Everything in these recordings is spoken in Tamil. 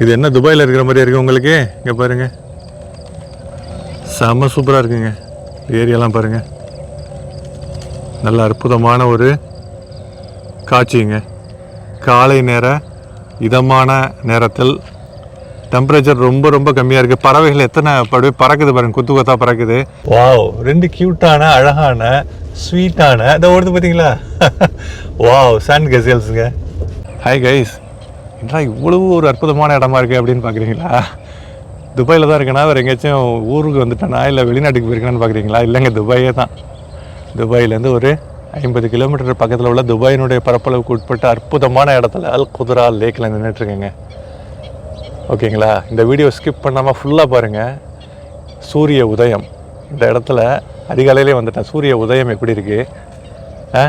இது என்ன துபாயில் இருக்கிற மாதிரி இருக்குது உங்களுக்கு? இங்கே பாருங்கள், செம்ம சூப்பராக இருக்குங்க. ஏரியாலாம் பாருங்கள், நல்ல அற்புதமான ஒரு காட்சிங்க. காலை நேர இதமான நேரத்தில் டெம்பரேச்சர் ரொம்ப ரொம்ப கம்மியாக இருக்குது. பறவைகள் எத்தனை பறக்குது பாருங்கள், கொத்து கொத்தா பறக்குது. வாவ், ரெண்டு க்யூட்டான அழகான ஸ்வீட்டான இதை ஓடுது பார்த்தீங்களா? வாவ், சாண்ட் கெசல்ஸுங்க. ஹாய் கைஸ், என்ன இவ்வளவு ஒரு அற்புதமான இடமா இருக்குது அப்படின்னு பார்க்குறீங்களா? துபாயில் தான் இருக்கேனா, வேறு எங்கேயாச்சும் ஊருக்கு வந்துட்டேனா, இல்லை வெளிநாட்டுக்கு போயிருக்கேனான்னு பார்க்குறீங்களா? இல்லைங்க, துபாயே தான். துபாயிலேருந்து ஒரு 50 கிலோமீட்டர் பக்கத்தில் உள்ள துபாயினுடைய பரப்பளவுக்கு உட்பட்ட அற்புதமான இடத்துல அல் குத்ரா லேக்கில் நின்றுட்டுருக்கேங்க. ஓகேங்களா? இந்த வீடியோ ஸ்கிப் பண்ணாமல் ஃபுல்லாக பாருங்கள். சூரிய உதயம் இந்த இடத்துல அதிகாலையிலே வந்துட்டேன். சூரிய உதயம் எப்படி இருக்குது,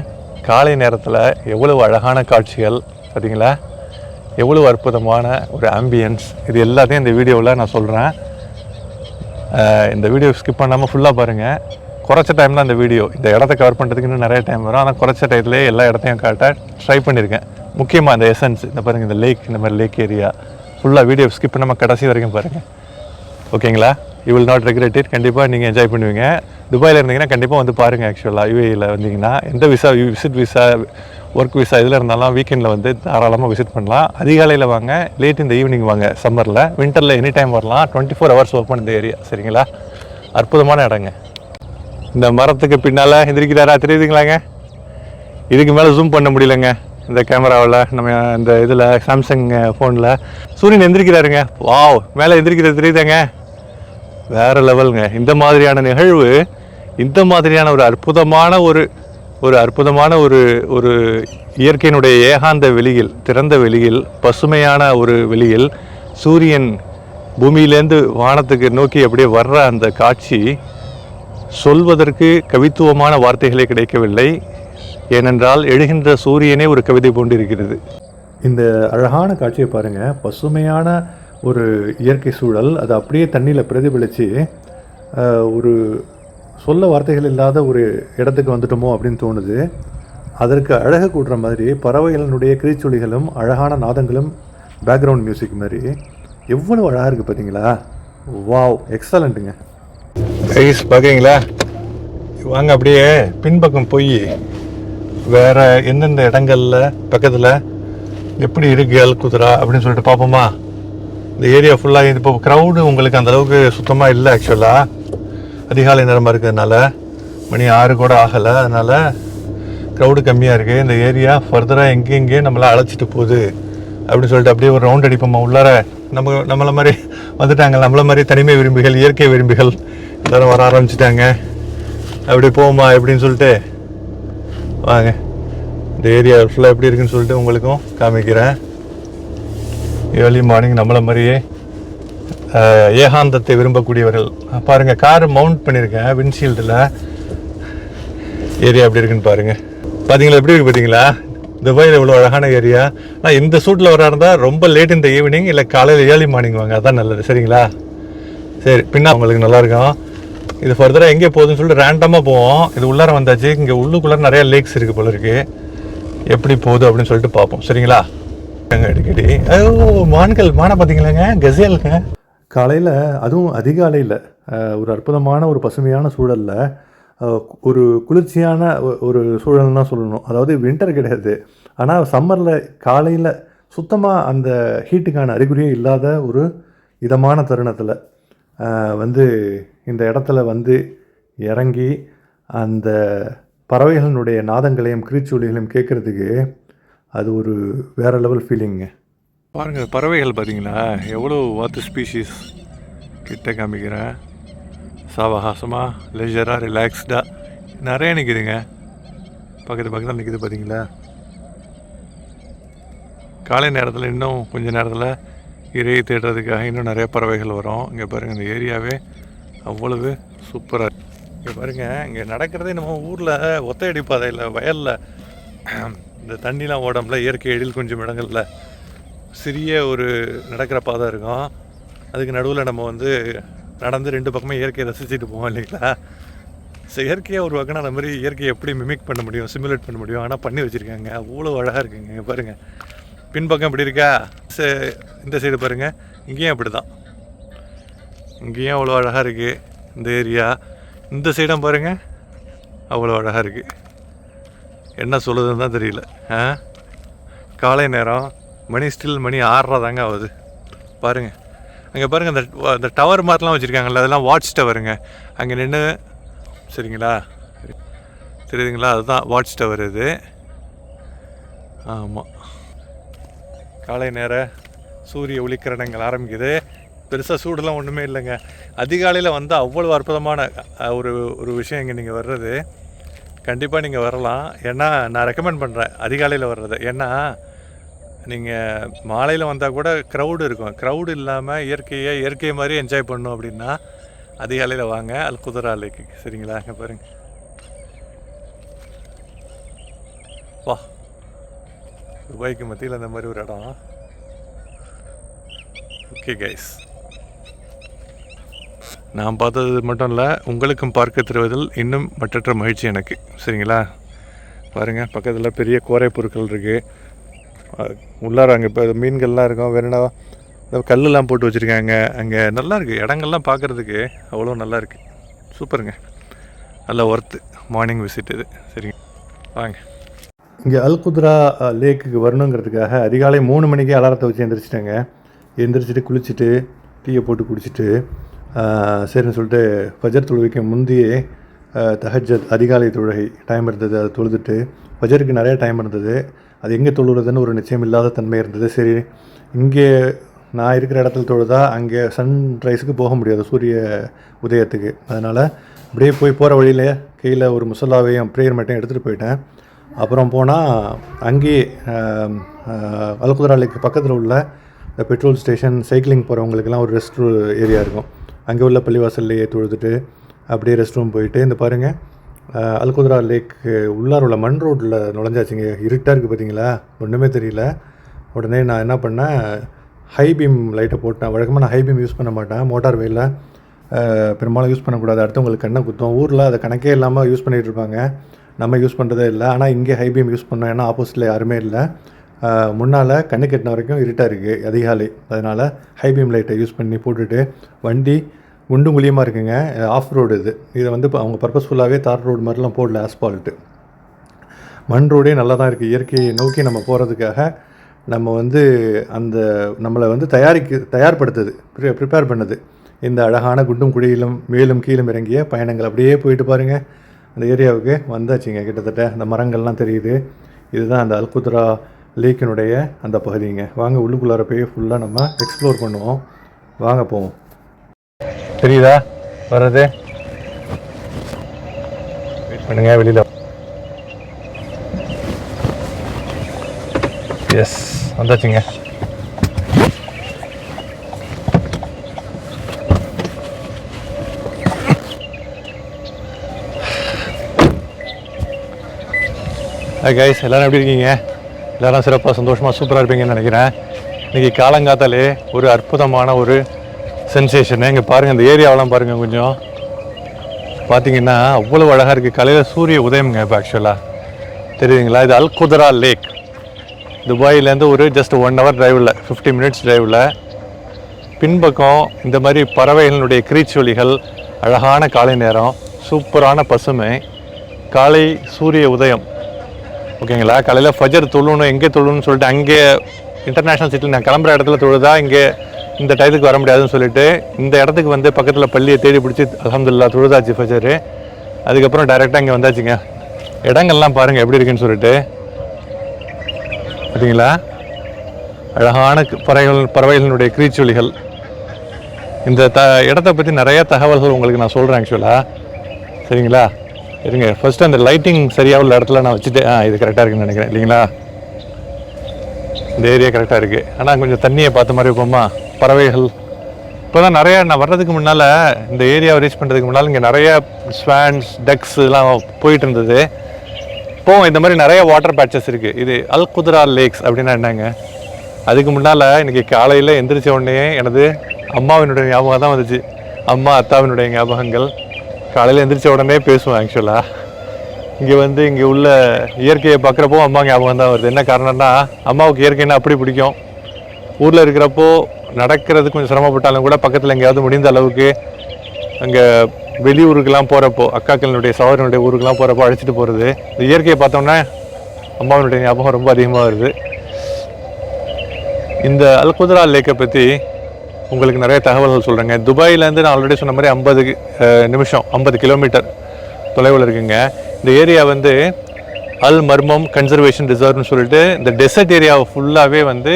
காலை நேரத்தில் எவ்வளவு அழகான காட்சிகள் பார்த்தீங்களா? எவ்வளோ அற்புதமான ஒரு ஆம்பியன்ஸ். இது எல்லாத்தையும் இந்த வீடியோவில் நான் சொல்கிறேன். இந்த வீடியோ ஸ்கிப் பண்ணாமல் ஃபுல்லாக பாருங்கள். குறைச்ச டைம் தான் இந்த வீடியோ. இந்த இடத்த கவர் பண்ணுறதுக்கு இன்னும் நிறைய டைம் வரும். ஆனால் குறைச்ச டைத்துலேயே எல்லா இடத்தையும் காட்ட ட்ரை பண்ணியிருக்கேன். முக்கியமாக இந்த எசன்ஸ், இந்த பாருங்கள், இந்த லேக், இந்த மாதிரி லேக் ஏரியா ஃபுல்லாக வீடியோ ஸ்கிப் பண்ணாமல் கடைசி வரைக்கும் பாருங்கள். ஓகேங்களா? You will not regret it. கண்டிப்பாக நீங்கள் என்ஜாய் பண்ணுவீங்க. துபாயில் இருந்தீங்கன்னா கண்டிப்பாக வந்து பாருங்கள். ஆக்சுவலாக யூஏயில் வந்தீங்கன்னா எந்த visa, visit visa, work visa இதில் இருந்தாலும் வீக்கெண்டில் வந்து தாராளமாக விசிட் பண்ணலாம். அதிகாலையில் வாங்க, லேட் இந்த ஈவினிங் வாங்க. சம்மரில், வின்டரில் எனி டைம் வரலாம். 24 hours ஓப்பன் இந்த ஏரியா. சரிங்களா? அற்புதமான இடங்க. இந்த மரத்துக்கு பின்னால் எந்திரிக்கிறாரா தெரியுதுங்களாங்க? இதுக்கு மேலே ஜூம் பண்ண முடியலங்க இந்த கேமராவில். நம்ம இந்த இதில் சாம்சங் ஃபோனில் சூரியன் எந்திரிக்கிறாருங்க. வாவ், மேலே எந்திரிக்கிறது தெரியுதாங்க? வேறு லெவலுங்க. இந்த மாதிரியான நிகழ்வு, இந்த மாதிரியான ஒரு அற்புதமான ஒரு இயற்கையினுடைய ஏகாந்த வெளியில், திறந்த வெளியில், பசுமையான ஒரு வெளியில் சூரியன் பூமியிலேருந்து வானத்துக்கு நோக்கி அப்படியே வர்ற அந்த காட்சி சொல்வதற்கு கவித்துவமான வார்த்தைகளே கிடைக்கவில்லை. ஏனென்றால் எழுகின்ற சூரியனே ஒரு கவிதை போன்று இருக்கிறது. இந்த அழகான காட்சியை பாருங்கள். பசுமையான ஒரு இயற்கை சூழல், அது அப்படியே தண்ணியில் பிரதிபலித்து ஒரு சொல்ல வார்த்தைகள் இல்லாத ஒரு இடத்துக்கு வந்துட்டோமோ அப்படின்னு தோணுது. அதற்கு அழகு கூட்டுற மாதிரி பறவைகளினுடைய கிரிச்சொலிகளும் அழகான நாதங்களும் பேக்ரவுண்ட் மியூசிக் மாதிரி எவ்வளோ அழகாக இருக்குது பார்த்தீங்களா? வாவ், எக்ஸலண்ட்டுங்க. ஐஸ் பார்க்குறீங்களா? வாங்க அப்படியே பின்பக்கம் போய் வேறு எந்தெந்த இடங்களில் பக்கத்தில் எப்படி இருக்குது அல் குத்ரா அப்படின்னு சொல்லிட்டு பார்ப்போமா? இந்த ஏரியா ஃபுல்லாக இப்போ க்ரௌடு உங்களுக்கு அந்தளவுக்கு சுத்தமாக இல்லை. ஆக்சுவலாக அதிகாலை நேரமாக இருக்கிறதுனால, மணி 6 கூட ஆகலை, அதனால் க்ரௌடு கம்மியாக இருக்குது. இந்த ஏரியா ஃபர்தராக எங்கேயும் நம்மளை அழைச்சிட்டு போகுது அப்படின்னு சொல்லிட்டு அப்படியே ஒரு ரவுண்ட் அடிப்போமா உள்ளார. நம்மளை மாதிரி வந்துட்டாங்க, நம்மளை மாதிரி தனிமை விரும்பிகள், இயற்கை விரும்பிகள் எல்லோரும் வர ஆரம்பிச்சிட்டாங்க. அப்படி போவோமா எப்படின்னு சொல்லிட்டு வாங்க. இந்த ஏரியா ஃபுல்லாக எப்படி இருக்குன்னு சொல்லிட்டு உங்களுக்கும் காமிக்கிறேன். ஏர்லி மார்னிங் நம்மளை மாதிரியே ஏகாந்தத்தை விரும்பக்கூடியவர்கள் பாருங்கள். கார் மவுண்ட் பண்ணியிருக்கேன் விண்ட்ஷீல்டில். ஏரியா எப்படி இருக்குன்னு பாருங்கள். பார்த்தீங்களா எப்படி இருக்குது? பார்த்தீங்களா துபாயில் இவ்வளோ அழகான ஏரியா. ஆனால் இந்த சூட்டில் வர இருந்தால் ரொம்ப லேட் இந்த ஈவினிங், இல்லை காலையில் ஏர்லி மார்னிங் வாங்க, அதான் நல்லது. சரிங்களா? சரி, பின்னா உங்களுக்கு நல்லாயிருக்கும். இது ஃபர்தராக எங்கே போகுதுன்னு சொல்லிட்டு ரேண்டமாக போவோம். இது உள்ளார வந்தாச்சு. இங்கே உள்ளுக்குள்ளே நிறையா லேக்ஸ் இருக்குது போல இருக்குது. எப்படி போகுது அப்படின்னு சொல்லிட்டு பார்ப்போம். சரிங்களா? அடிக்கடி மானை பார்த்தீங்களாங்க, கெசேலுங்க. காலையில், அதுவும் அதிகாலையில் ஒரு அற்புதமான ஒரு பசுமையான சூழலில் ஒரு குளிர்ச்சியான ஒரு சூழல்னா சொல்லணும். அதாவது வின்டர் கிடையாது, ஆனால் சம்மரில் காலையில் சுத்தமாக அந்த ஹீட்டுக்கான அறிகுறியே இல்லாத ஒரு இதமான தருணத்தில் வந்து இந்த இடத்துல வந்து இறங்கி அந்த பறவைகளினுடைய நாதங்களையும் கிரீச்சொலிகளையும் கேட்குறதுக்கு அது ஒரு வேறு லெவல் ஃபீலிங்க. பாருங்கள், பறவைகள் பார்த்தீங்களா எவ்வளோ வாத்து ஸ்பீஷீஸ் கிட்ட காமிக்கிறேன். சாவகாசமாக, லெஜராக, ரிலாக்ஸ்டாக நிறைய நிற்குதுங்க. பக்கத்தில் நிற்குது பார்த்தீங்களா? காலை நேரத்தில் இன்னும் கொஞ்சம் நேரத்தில் இறையை தேடுறதுக்காக இன்னும் நிறைய பறவைகள் வரும். இங்கே பாருங்கள், இந்த ஏரியாவே அவ்வளவு சூப்பராக. இங்கே பாருங்கள், இங்கே நடக்கிறதே நம்ம ஊரில் ஒத்தையடி பாதையில், வயலில் இந்த தண்ணிலாம் ஓடம்ல, இயற்கை எழில் கொஞ்சம் இடங்களில் சிறிய ஒரு நடக்கிற பாதை இருக்கும். அதுக்கு நடுவில் நம்ம வந்து நடந்து 2 பக்கமே இயற்கையை ரசிச்சுட்டு போவோம் இல்லைங்களா? செயற்கையாக உருவாக்கினா அந்த மாதிரி இயற்கையை எப்படி மிமிக் பண்ண முடியும், சிமுலேட் பண்ண முடியும். ஆனால் பண்ணி வச்சுருக்காங்க, அவ்வளோ அழகாக இருக்குங்க. பாருங்கள், பின்பக்கம் இப்படி இருக்கா, இந்த சைடு பாருங்கள், இங்கேயும் அப்படி தான். இங்கேயும் அவ்வளோ அழகாக இருக்குது இந்த ஏரியா. இந்த சைடும் பாருங்கள் அவ்வளோ அழகாக இருக்குது. என்ன சொல்லுதுன்னு தான் தெரியல. காலை நேரம், மணி ஸ்டில் மணி 6:30 தாங்க ஆகுது. பாருங்கள் அங்கே பாருங்கள், அந்த டவர் மாதிரிலாம் வச்சுருக்காங்கல்ல, அதெல்லாம் வாட்ச் டவருங்க. அங்கே நின்று, சரிங்களா, தெரியுதுங்களா, அதுதான் வாட்ச் டவர் இது. ஆமாம், காலை நேர சூரிய ஒளிக்கிரணங்கள் ஆரம்பிக்குது. பெருசாக சூடெல்லாம் ஒன்றுமே இல்லைங்க. அதிகாலையில் வந்து அவ்வளோ அற்புதமான ஒரு விஷயம் இங்கே நீங்கள் வர்றது. கண்டிப்பாக நீங்கள் வரலாம். ஏன்னா நான் ரெக்கமெண்ட் பண்ணுறேன் அதிகாலையில் வர்றது. ஏன்னா நீங்கள் மாலையில் வந்தால் கூட க்ரௌடு இருக்கும். க்ரௌடு இல்லாமல் இயற்கை மாதிரி என்ஜாய் பண்ணணும் அப்படின்னா அதிகாலையில் வாங்க அல் குத்ரா லேக்கு. சரிங்களா, அங்கே பாருங்கள். வா, துபாய்க்கு மத்தியில் அந்த மாதிரி ஒரு இடம். ஓகே கைஸ், நான் பார்த்தது மட்டும் இல்லை, உங்களுக்கும் பார்க்க தருவதில் இன்னும் மற்றற்ற மகிழ்ச்சி எனக்கு. சரிங்களா, பாருங்கள் பக்கத்தில் பெரிய கோரை பொருட்கள் இருக்குது. உள்ளார அங்கே இப்போ மீன்கள்லாம் இருக்கும். வேறு என்ன கல்லெலாம் போட்டு வச்சுருக்காங்க. அங்கே நல்லா இருக்குது, இடங்கள்லாம் பார்க்குறதுக்கு அவ்வளோ நல்லா இருக்குது. சூப்பருங்க, நல்லா ஒர்த்து மார்னிங் விசிட் இது. சரிங்க, வாங்க. இங்கே அல் குத்ரா லேக்குக்கு வரணுங்கிறதுக்காக அதிகாலை 3 மணிக்கே அலாரத்தை வச்சு எந்திரிச்சிட்டேங்க. எந்திரிச்சிட்டு குளிச்சுட்டு டீயை போட்டு குடிச்சிட்டு சரின்னு சொல்லிட்டு ஃபஜர் தொழுகைக்கு முந்தையே தஹஜ்ஜத் அதிகாலை தொழுகை டைம் இருந்தது. அதை தொழுதுட்டு ஃபஜருக்கு நிறைய டைம் இருந்தது. அது எங்கே தொழுகிறதுன்னு ஒரு நிச்சயம் இல்லாத தன்மை இருந்தது. சரி, இங்கே நான் இருக்கிற இடத்துல தொழுதா அங்கே சன்ரைஸுக்கு போக முடியாது, சூரிய உதயத்துக்கு. அதனால் அப்படியே போகிற வழியில் கையில் ஒரு முசல்லாவையும் ப்ரேயர் மட்டும் எடுத்துகிட்டு போயிட்டேன். அப்புறம் போனால் அங்கேயே அல் குத்ரா லேக்கு பக்கத்தில் உள்ள இந்த பெட்ரோல் ஸ்டேஷன், சைக்கிளிங் போகிறவங்களுக்கெல்லாம் ஒரு ரெஸ்ட் ஏரியா இருக்கும். அங்கே உள்ள பள்ளிவாசல்லையே தொழுதுட்டு அப்படியே ரெஸ்ட் ரூம் போயிட்டு, இந்த பாருங்கள் அல் குத்ரா லேக் உள்ளார உள்ள மண் ரோட்டில் நுழைஞ்சாச்சுங்க. இருட்டாக இருக்குது பார்த்தீங்களா, ஒன்றுமே தெரியல. உடனே நான் என்ன பண்ணேன், ஹை பீம் லைட்டை போட்டேன். வழக்கமாக நான் ஹை பீம் யூஸ் பண்ண மாட்டேன், மோட்டார் வெயிலில் பெரும்பாலும் யூஸ் பண்ணக்கூடாது, அடுத்தவங்களுக்கு கண்ணை குத்தும். ஊரில் அதை கணக்கே இல்லாமல் யூஸ் பண்ணிகிட்டு இருப்பாங்க, நம்ம யூஸ் பண்ணுறதே இல்லை. ஆனால் இங்கே ஹை பீம் யூஸ் பண்ணோம், ஏன்னா ஆப்போசிட்டில் யாருமே இல்லை. முன்னால் கண்ணு கட்டின வரைக்கும் இருட்டாக இருக்குது அதிகாலை. அதனால் ஹை பீம் லைட்டை யூஸ் பண்ணி போட்டுட்டு வண்டி குண்டும் குழியமாக இருக்குங்க. ஆஃப் ரோடு இதை வந்து இப்போ அவங்க பர்பஸ்ஃபுல்லாகவே தார் ரோடு மாதிரிலாம் போடல, ஆஸ்பால்ட்டு மண் ரோடே நல்லா தான் இருக்குது. இயற்கையை நோக்கி நம்ம போகிறதுக்காக நம்ம வந்து அந்த நம்மளை வந்து தயார்படுத்துது, ப்ரிப்பேர் பண்ணுது இந்த அழகான குண்டும் குழியிலும் மேலும் கீழும் இறங்கிய பயணங்கள். அப்படியே போயிட்டு பாருங்கள், அந்த ஏரியாவுக்கு வந்தாச்சுங்க. கிட்டத்தட்ட அந்த மரங்கள்லாம் தெரியுது. இதுதான் அந்த அல் குத்ரா லேக்கினுடைய அந்த பகுதிங்க. வாங்க உள்ளுக்குள்ளார போய் ஃபுல்லாக நம்ம எக்ஸ்ப்ளோர் பண்ணுவோம். வாங்க போவோம். தெரியுதா வர்றது? வெயிட் பண்ணுங்க, வெளியில். எஸ், வந்தாச்சுங்க. ஹாய் கைஸ், எல்லோரும் எப்படி இருக்கீங்க? எல்லோரும் சிறப்பாக சந்தோஷமாக சூப்பராக இருப்பீங்கன்னு நினைக்கிறேன். இன்றைக்கி காலங்காத்தாலே ஒரு அற்புதமான ஒரு சென்சேஷனு. இங்கே பாருங்கள், இந்த ஏரியாவெலாம் பாருங்கள். கொஞ்சம் பார்த்தீங்கன்னா அவ்வளோ அழகாக இருக்குது. காலையில் சூரிய உதயம்ங்க. இப்போ ஆக்சுவலாக தெரியுதுங்களா, இது அல் குத்ரா லேக். துபாயிலேருந்து ஒரு ஜஸ்ட் 1 hour டிரைவில், 50 minutes டிரைவில். பின்பக்கம் இந்த மாதிரி பறவைகளினுடைய கிரீச்சொலிகள், அழகான காலை நேரம், சூப்பரான பசுமை, காலை சூரிய உதயம். ஓகேங்களா, காலையில் ஃபஜர் தொழணும். எங்கே தொழணும்னு சொல்லிட்டு அங்கே இன்டர்நேஷ்னல் சிட்டியில் நான் கிளம்புற இடத்துல தொழுதா இங்கே இந்த டயத்துக்கு வர முடியாதுன்னு சொல்லிட்டு இந்த இடத்துக்கு வந்து பக்கத்தில் பள்ளியை தேடி பிடிச்சி அல்ஹம்துலில்லாஹ் தொழுதாச்சு ஃபஜர். அதுக்கப்புறம் டைரெக்டாக இங்கே வந்தாச்சுங்க. இடங்கள்லாம் பாருங்கள் எப்படி இருக்குன்னு சொல்லிட்டு. பார்த்தீங்களா, அழகான பறவைகளினுடைய கிரீச்சொலிகள். இந்த இடத்த பற்றி நிறைய தகவல்கள் உங்களுக்கு நான் சொல்கிறேன் ஆக்சுவலாக. சரிங்களா, இருங்க ஃபஸ்ட்டு அந்த லைட்டிங் சரியாக உள்ள இடத்துல நான் வச்சுட்டு இது கரெக்டாக இருக்குன்னு நினைக்கிறேன். இல்லைங்களா, இந்த ஏரியா கரெக்டாக இருக்குது. ஆனால் கொஞ்சம் தண்ணியை பார்த்த மாதிரி இருப்போமா. பறவைகள் இப்போ தான் நிறையா, நான் வர்றதுக்கு முன்னால் இந்த ஏரியாவை ரீச் பண்ணுறதுக்கு முன்னால் இங்கே நிறையா ஸ்வான்ஸ், டக்ஸ் எல்லாம் போயிட்டு இருந்தது. இப்போது இந்த மாதிரி நிறைய வாட்டர் பேட்சஸ் இருக்குது. இது அல் குத்ரா லேக்ஸ் அப்படின்னா என்னங்க, அதுக்கு முன்னால் இன்றைக்கி காலையில் எந்திரிச்ச உடனே எனது அம்மாவினுடைய ஞாபகம் தான் வந்துச்சு. அம்மா அத்தாவினுடைய ஞாபகங்கள். காலையில் எந்திரிச்ச உடனே பேசுவேன் ஆக்சுவலாக. இங்கே வந்து இங்கே உள்ள இயற்கையை பார்க்குறப்போ அம்மா ஞாபகம் தான் வருது. என்ன காரணம்னா அம்மாவுக்கு இயற்கைன்னா அப்படி பிடிக்கும். ஊரில் இருக்கிறப்போ நடக்கிறது கொஞ்சம் சிரமப்பட்டாலும் கூட பக்கத்தில் எங்கேயாவது முடிந்த அளவுக்கு அங்கே வெளியூருக்கெல்லாம் போகிறப்போ அக்காக்களினுடைய சகோதரனுடைய ஊருக்கெல்லாம் போகிறப்போ அழைச்சிட்டு போகிறது, இந்த இயற்கையை பார்த்தோம்னா அம்மாவினுடைய ஞாபகம் ரொம்ப அதிகமாக வருது. இந்த அல் குத்ரா லேக்கை பற்றி உங்களுக்கு நிறைய தகவல்கள் சொல்கிறேங்க. துபாயிலேருந்து நான் ஆல்ரெடி சொன்ன மாதிரி 50 நிமிஷம் 50 கிலோமீட்டர் தொலைவில் இருக்குங்க. இந்த ஏரியா வந்து அல் மர்மம் கன்சர்வேஷன் ரிசர்வ்னு சொல்லிட்டு இந்த டெசர்ட் ஏரியாவை ஃபுல்லாகவே வந்து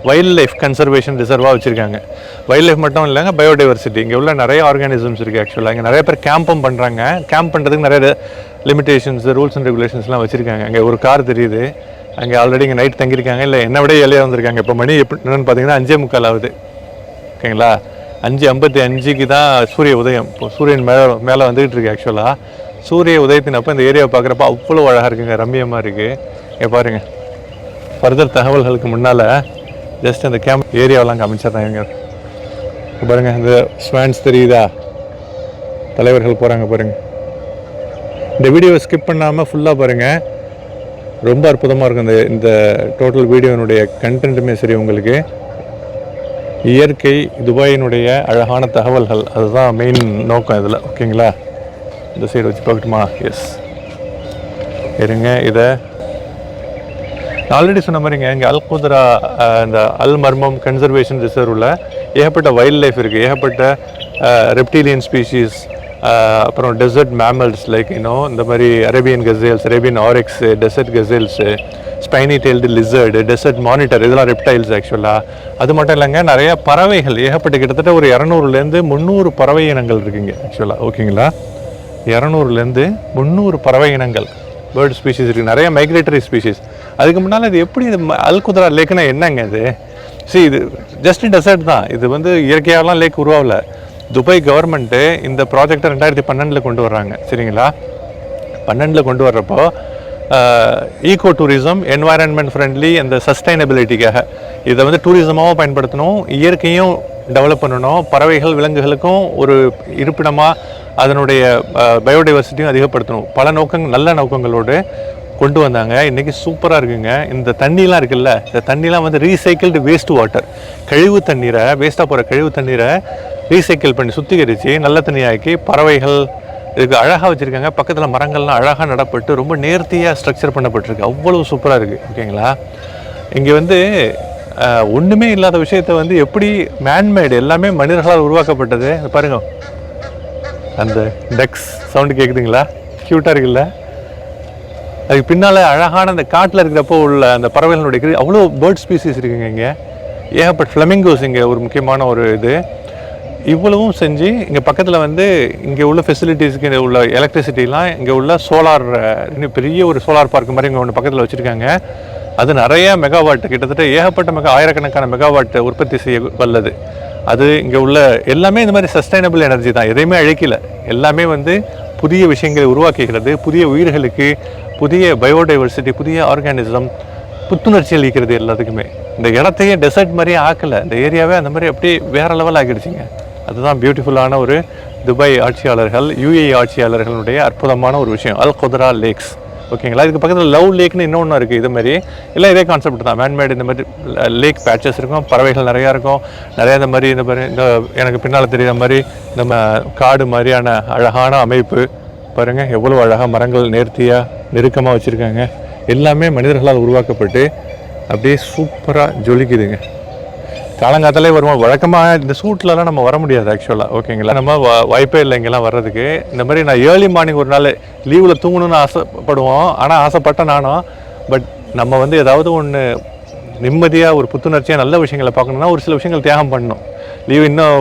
வைல்ட் லைஃப் கன்சர்வேஷன் ரிசர்வாக வச்சுருக்காங்க. வைல்ட் லைஃப் மட்டும் இல்லைங்க, பயோடைவர்சிட்டி. இங்கே உள்ள நிறைய ஆர்கானிசம்ஸ் இருக்குது. ஆக்சுவலாக இங்கே நிறைய பேர் கேம்பும் பண்ணுறாங்க. கேம்ப் பண்ணுறதுக்கு நிறைய லிமிடேஷன்ஸ் ரூல்ஸ் அண்ட் ரெகுலேஷன்ஸ்லாம் வச்சுருக்காங்க. அங்கே ஒரு கார் தெரியுது, அங்கே ஆல்ரெடி இங்கே நைட் தங்கியிருக்காங்க. இல்லை என்னை விட ஏழையாக வந்திருக்காங்க. இப்போ மணி என்னென்னு பார்த்தீங்கன்னா 5:45 ஆகுது. ஓகேங்களா, 5:55க்கு தான் சூரிய உதயம். இப்போ சூரியன் மேலே வந்துக்கிட்டு இருக்கு. ஆக்சுவலாக சூரிய உதயத்தினப்போ இந்த ஏரியாவை பார்க்குறப்ப அவ்வளோ அழகாக இருக்குங்க, ரம்மியமாக இருக்குது. இங்கே பாருங்கள், ஃபர்தர் தகவல்களுக்கு முன்னால் ஜஸ்ட் அந்த கேம்ப் ஏரியாவெல்லாம் காமிச்சிட்றாங்க. பாருங்கள், இந்த ஸ்வான்ஸ் தெரியுதா, தலைவர்கள் போகிறாங்க பாருங்கள். இந்த வீடியோவை ஸ்கிப் பண்ணாமல் ஃபுல்லாக பாருங்கள், ரொம்ப அற்புதமாக இருக்கும். இந்த டோட்டல் வீடியோனுடைய கண்டென்ட்டுமே சரி. உங்களுக்கு இயற்கை, துபாயினுடைய அழகான தகவல்கள், அதுதான் மெயின் நோக்கம் இதில். ஓகேங்களா, இந்த சைடு வச்சு பார்க்கட்டுமா? எஸ், இருங்க. இதை ஆல்ரெடி சொன்ன மாதிரிங்க, இங்கே அல் குத்ரா இந்த அல் மர்மம் கன்சர்வேஷன் ரிசர்வில் ஏகப்பட்ட வைல்ட் லைஃப் இருக்குது. ஏகப்பட்ட ரெப்டீலியன் ஸ்பீஷீஸ், அப்புறம் டெசர்ட் மேமல்ஸ் லைக் இந்த மாதிரி Arabian gazelles, Arabian oryx, desert gazelles, spiny tailed lizard, desert monitor, இதெல்லாம் ரெப்டைல்ஸ் ஆக்சுவலாக. அது மட்டும் இல்லைங்க, நிறையா பறவைகள், ஏகப்பட்ட கிட்டத்தட்ட ஒரு 200லேருந்து 300 பறவை இனங்கள் இருக்குங்க ஆக்சுவலாக. ஓகேங்களா, 200லேருந்து 300 பறவை இனங்கள், பேர்ட் ஸ்பீஷீஸ் இருக்குது. நிறைய மைக்ரேட்டரி ஸ்பீஷீஸ். அதுக்கு முன்னால் இது எப்படி இது அல் குத்ரா லேக்குன்னா என்னங்க இது? இது ஜஸ்ட் டெசர்ட் தான். இது வந்து இயற்கையாகலாம் லேக் உருவாகல. துபாய் கவர்மெண்ட்டு இந்த ப்ராஜெக்டை 2012 கொண்டு வர்றாங்க. சரிங்களா, 12 கொண்டு வர்றப்போ ஈகோ டூரிசம், என்வாயரன்மெண்ட் ஃப்ரெண்ட்லி, அந்த சஸ்டைனபிலிட்டிக்காக இதை வந்து டூரிசமாகவும் பயன்படுத்தணும், இயற்கையும் டெவலப் பண்ணணும், பறவைகள் விலங்குகளுக்கும் ஒரு இருப்பிடமாக அதனுடைய பயோடைவர்சிட்டியும் அதிகப்படுத்தணும். பல நோக்கங்கள், நல்ல நோக்கங்களோடு கொண்டு வந்தாங்க. இன்றைக்கி சூப்பராக இருக்குங்க. இந்த தண்ணிலாம் இருக்குல்ல, இந்த தண்ணிலாம் வந்து ரீசைக்கிள்டு வேஸ்ட் வாட்டர், கழிவு தண்ணீரை, வேஸ்ட்டாக போகிற கழிவு தண்ணீரை ரீசைக்கிள் பண்ணி சுத்திகரித்து நல்ல தண்ணியாக்கி பறவைகள் இதுக்கு அழகாக வச்சுருக்காங்க. பக்கத்தில் மரங்கள்லாம் அழகாக நடப்பட்டு ரொம்ப நேர்த்தியாக ஸ்ட்ரக்சர் பண்ணப்பட்டிருக்கு. அவ்வளோ சூப்பராக இருக்குது. ஓகேங்களா, இங்கே வந்து ஒன்றுமே இல்லாத விஷயத்தை வந்து எப்படி மேன்மேடு, எல்லாமே மனிதர்களால் உருவாக்கப்பட்டது. பாருங்கள், அந்த டக்ஸ் சவுண்டு கேட்குதுங்களா, க்யூட்டாக இருக்குல்ல. அதுக்கு பின்னால் அழகான அந்த காட்டில் இருக்கிறப்போ உள்ள அந்த பறவைகளுடைய அவ்வளோ பேர்ட் ஸ்பீசிஸ் இருக்குங்க. இங்கே ஏகப்பட்ட ஃப்ளமிங்கோஸ், இங்கே ஒரு முக்கியமான ஒரு இது. இவ்வளவும் செஞ்சு இங்கே பக்கத்தில் வந்து இங்கே உள்ள ஃபெசிலிட்டிஸ்க்கு உள்ள எலக்ட்ரிசிட்டிலாம், இங்கே உள்ள சோலார், பெரிய ஒரு சோலார் பார்க் மாதிரி இங்கே ஒன்று பக்கத்தில் வச்சுருக்காங்க. அது நிறைய மெகாவாட், கிட்டத்தட்ட ஏகப்பட்ட ஆயிரக்கணக்கான மெகாவாட் உற்பத்தி செய்ய வல்லது. அது இங்கே உள்ள எல்லாமே இந்த மாதிரி சஸ்டைனபிள் எனர்ஜி தான், எதையுமே அழிக்கல. எல்லாமே வந்து புதிய விஷயங்களை உருவாக்குகிறது, புதிய உயிர்களுக்கு புதிய பயோடைவர்சிட்டி, புதிய ஆர்கானிசம், புத்துணர்ச்சி அளிக்கிறது எல்லாத்துக்குமே. இந்த இடத்தையே டெசர்ட் மாதிரியே ஆக்கலை, இந்த ஏரியாவே அந்த மாதிரி அப்படியே வேறு லெவல் ஆகிடுச்சிங்க. அதுதான் பியூட்டிஃபுல்லான ஒரு துபாய் ஆட்சியாளர்கள், யுஏஇ ஆட்சியாளர்களுடைய அற்புதமான ஒரு விஷயம், அல் குத்ரா லேக்ஸ். ஓகேங்களா, இதுக்கு பக்கத்தில் லவ் லேக்னு இன்னொன்று இருக்குது. இது மாதிரி எல்லாம் இதே கான்செப்ட் தான், மேன்மேடு. இந்த மாதிரி லேக் பேட்சஸ் இருக்கும், பறவைகள் நிறையா இருக்கும், நிறையா இந்த மாதிரி இந்த எனக்கு பின்னால் தெரிகிற மாதிரி நம்ம காடு மாதிரியான அழகான அமைப்பு பாருங்கள். எவ்வளோ அழகாக மரங்கள் நேர்த்தியாக நெருக்கமாக வச்சுருக்காங்க. எல்லாமே மனிதர்களால் உருவாக்கப்பட்டு அப்படியே சூப்பராக ஜொலிக்குதுங்க. காலங்காத்தாலே வருவோம். வழக்கமாக இந்த சூட்லலாம் நம்ம வர முடியாது ஆக்சுவலாக. ஓகேங்களா, நம்ம வாய்ப்பே இல்லை இங்கெல்லாம் வர்றதுக்கு. இந்த மாதிரி நான் ஏர்லி மார்னிங் ஒரு நாள் லீவில் தூங்கணும்னு ஆசைப்படுவோம். ஆனால் ஆசைப்பட்டேன் நானும். பட் நம்ம வந்து ஏதாவது ஒன்று நிம்மதியாக ஒரு புத்துணர்ச்சியாக நல்ல விஷயங்களை பார்க்கணுன்னா ஒரு சில விஷயங்கள் தியாகம் பண்ணணும். லீவ் இன்னும்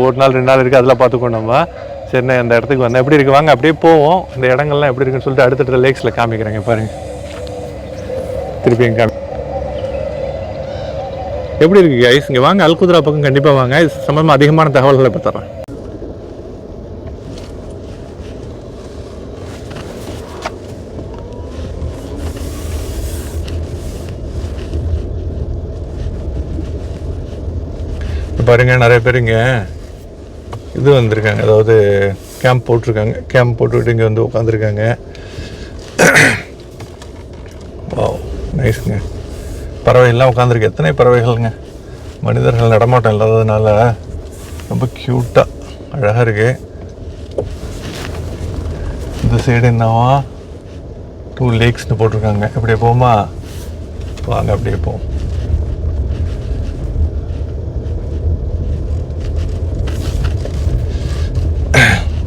ஒரு நாள் 2 நாள் இருக்குது, அதெல்லாம் பார்த்துக்கோ நம்ம. சரி, நான் இந்த இடத்துக்கு வந்தேன், எப்படி இருக்குது வாங்க அப்படியே போவோம். இந்த இடங்கள்லாம் எப்படி இருக்குன்னு சொல்லிட்டு அடுத்தடுத்த லேக்ஸில் காமிக்கிறேங்க. பாருங்கள், திருப்பி எங்கே எப்படி இருக்குது கைஸ். இங்கே வாங்க, அல் குத்ரா பக்கம் கண்டிப்பாக வாங்க. இது சம்பந்தமாக அதிகமான தகவல்களை இப்போ தரேன். பாருங்க, நிறைய பேர் இங்கே இது வந்திருக்காங்க, அதாவது கேம்ப் போட்டிருக்காங்க. கேம்ப் போட்டுக்கிட்டு இங்கே வந்து உட்காந்துருக்காங்க. நைஸுங்க. பறவைகள்லாம் உட்காந்துருக்கு. எத்தனை பறவைகள்ங்க. மனிதர்கள் நடமாட்டம் இல்லாததுனால ரொம்ப க்யூட்டாக அழகாக இருக்குது. இந்த சைடு என்னவா 2 லேக்ஸ்னு போட்டிருக்காங்க. அப்படியே போமா, வாங்க அப்படியே போவோம்.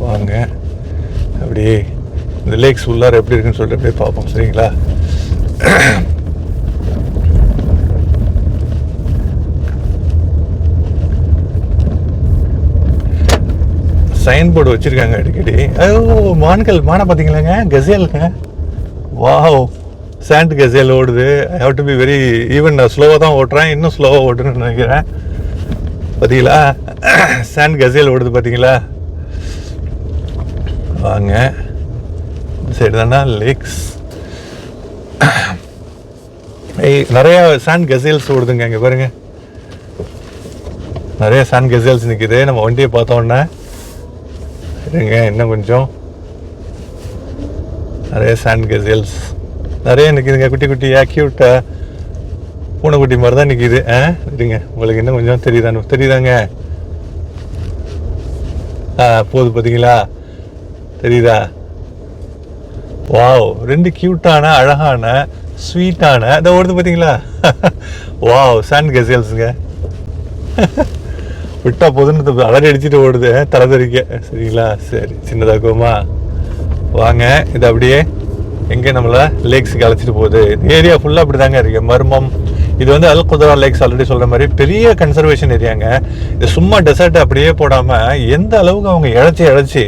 வாங்க அப்படியே இந்த லேக்ஸ் உள்ளார எப்படி இருக்குன்னு சொல்லிட்டு அப்படியே பார்ப்போம். சரிங்களா? சைன் போர்டு வச்சுருக்காங்க அடிக்கடி. மானை பார்த்தீங்களாங்க, கசேலுங்க. வாவ், சாண்ட் கசேல் ஓடுது. I have to be very even. நான் ஸ்லோவாக தான் ஓட்டுறேன், இன்னும் ஸ்லோவாக ஓட்டுன்னு நினைக்கிறேன். பார்த்தீங்களா, சாண்ட் கசேல் ஓடுது பார்த்தீங்களா? வாங்க இந்த சைடு தானே லேக்ஸ். நிறையா சாண்ட் கசேல்ஸ் ஓடுதுங்க. இங்கே பாருங்க, நிறைய சாண்ட் கசேல்ஸ் நிற்குது. நம்ம வண்டியை பார்த்தோன்னே இருங்க, இன்னும் கொஞ்சம் நிறைய சாண்ட் கசேல்ஸ் நிறைய நிற்கிதுங்க. குட்டி குட்டியா க்யூட்டாக பூனைக்குட்டி மாதிரி தான் நிற்கிது. இருங்க, உங்களுக்கு இன்னும் கொஞ்சம் தெரியுதாங்க? போகுது பார்த்தீங்களா, தெரியுதா? வாவ், 2 க்யூட்டான அழகான ஸ்வீட்டான இதை ஓடுது பார்த்தீங்களா? வாவ், சாண்ட் கசேல்ஸுங்க. விட்டா போதுன்னு அலறி அடிச்சுட்டு ஓடுது தலைதறிக்க. சரிங்களா? சரி, சின்னதாக்குவோமா? வாங்க, இது அப்படியே எங்கே நம்மளை லேக்ஸுக்கு அழைச்சிட்டு போகுது. ஏரியா ஃபுல்லாக அப்படி தாங்க இருக்கு. மர்மம். இது வந்து அல் குத்ரா லேக்ஸ் ஆல்ரெடி சொல்கிற மாதிரி பெரிய கன்சர்வேஷன் ஏரியாங்க. இது சும்மா டெசர்ட் அப்படியே போடாமல் எந்த அளவுக்கு அவங்க இழைச்சி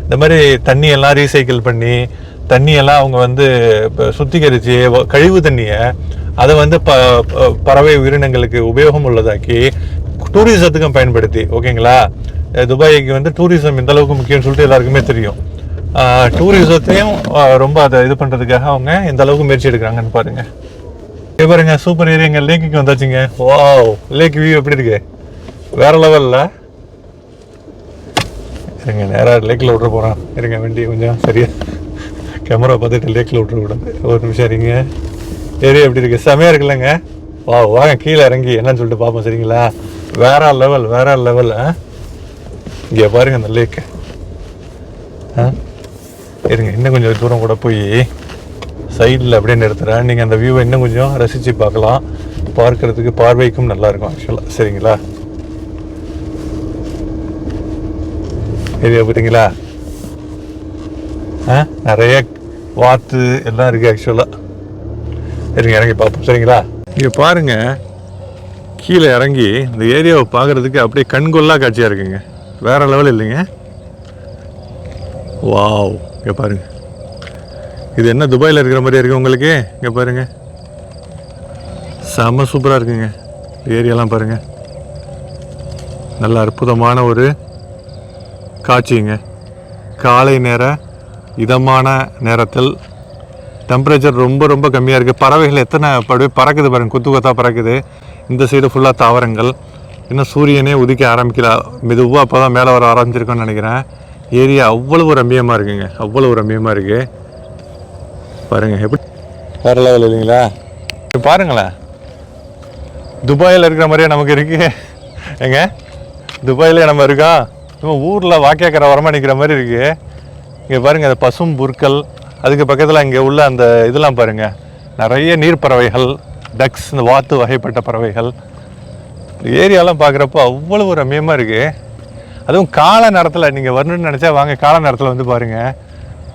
இந்த மாதிரி தண்ணியெல்லாம் ரீசைக்கிள் பண்ணி தண்ணியெல்லாம் அவங்க வந்து சுத்திகரித்து கழிவு தண்ணியை அதை வந்து பறவை உயிரினங்களுக்கு உபயோகம் உள்ளதாக்கி டூரிசத்துக்கும் பயன்படுத்தி, ஓகேங்களா? துபாய்க்கு வந்து டூரிசம் இந்த அளவுக்கு முக்கியம்னு சொல்லிட்டு எல்லாருக்குமே தெரியும். டூரிசத்தையும் ரொம்ப அதை இது பண்ணுறதுக்காக அவங்க எந்த அளவுக்கு முயற்சி எடுக்கிறாங்கன்னு பாருங்க. பாருங்க, சூப்பர் ஏரியா. எங்கள் லேக்குக்கு வந்தாச்சுங்க. வாவ், லேக் வியூ எப்படி இருக்கு, வேற லெவலில். இருங்க, நேராக லேக்கில் விட்ற போகிறோம். இருங்க, வண்டி கொஞ்சம் சரியா கேமரா பார்த்துட்டு லேக்கில் விட்றக்கூடாது. ஒரு நிமிஷம் இருங்க. ஏரியா எப்படி இருக்கு, செமையாக இருக்குல்லங்க. வாங்க கீழே இறங்கி என்னன்னு சொல்லிட்டு பார்ப்போம். சரிங்களா? வேற லெவல். இங்கே பாருங்க அந்த லேக்கு. இருங்க, இன்னும் கொஞ்சம் தூரம் கூட போய் சைடில் அப்படியே நிறுத்துறேன். நீங்கள் அந்த வியூவை இன்னும் கொஞ்சம் ரசித்து பார்க்கலாம். பார்க்கறதுக்கு பார்வைக்கும் நல்லாயிருக்கும் ஆக்சுவலாக. சரிங்களா? ஏரியா பார்த்தீங்களா? நிறைய வாத்து எல்லாம் இருக்குது ஆக்சுவலாக. இருங்க, இறங்கி பார்ப்போம். சரிங்களா? இங்கே பாருங்க, கீழே இறங்கி இந்த ஏரியாவை பார்க்குறதுக்கு அப்படியே கண்கொள்ளா காட்சியாக இருக்குங்க. வேற லெவல் இல்லைங்க. வாவ், இங்கே பாருங்க, இது என்ன துபாயில் இருக்கிற மாதிரி இருக்கு உங்களுக்கு. இங்கே பாருங்க, செம்ம சூப்பராக இருக்குங்க. ஏரியாலாம் பாருங்க, நல்ல அற்புதமான ஒரு காட்சிங்க. காலை நேர இதமான நேரத்தில் டெம்பரேச்சர் ரொம்ப ரொம்ப கம்மியாக இருக்குது. பறவைகள் எத்தனை பறக்குது பாருங்கள், கொத்தாக பறக்குது. இந்த சைடு ஃபுல்லாக தாவரங்கள். இன்னும் சூரியனே உதிக்க ஆரம்பிக்கல, மெதுவாக அப்போ தான் மேலே வர ஆரம்பிச்சிருக்கோன்னு நினைக்கிறேன். ஏரியா அவ்வளவு ரம்மியமாக இருக்குங்க, அவ்வளவு ரம்மியமாக இருக்குது. பாருங்கள் எப்படி வேறு லெவல் இல்லைங்களா? இப்போ பாருங்களேன், துபாயில் இருக்கிற மாதிரியே நமக்கு இருக்குது. எங்க துபாயிலே நம்ம இருக்கோம். இன்னும் ஊரில் வாக்கியாக்கிற வரமாக நிற்கிற மாதிரி இருக்குது. இங்கே பாருங்கள், அந்த பசும் புற்கள், அதுக்கு பக்கத்தில் இங்கே உள்ள அந்த இதெல்லாம் பாருங்கள், நிறைய நீர் பறவைகள், டக்ஸ், இந்த வாத்து வகைப்பட்ட பறவைகள். ஏரியாலாம் பார்க்குறப்போ அவ்வளவு ரம்மியமாக இருக்குது. அதுவும் காலை நேரத்தில் நீங்கள் வரணுன்னு நினச்சா வாங்க, காலை நேரத்தில் வந்து பாருங்கள்,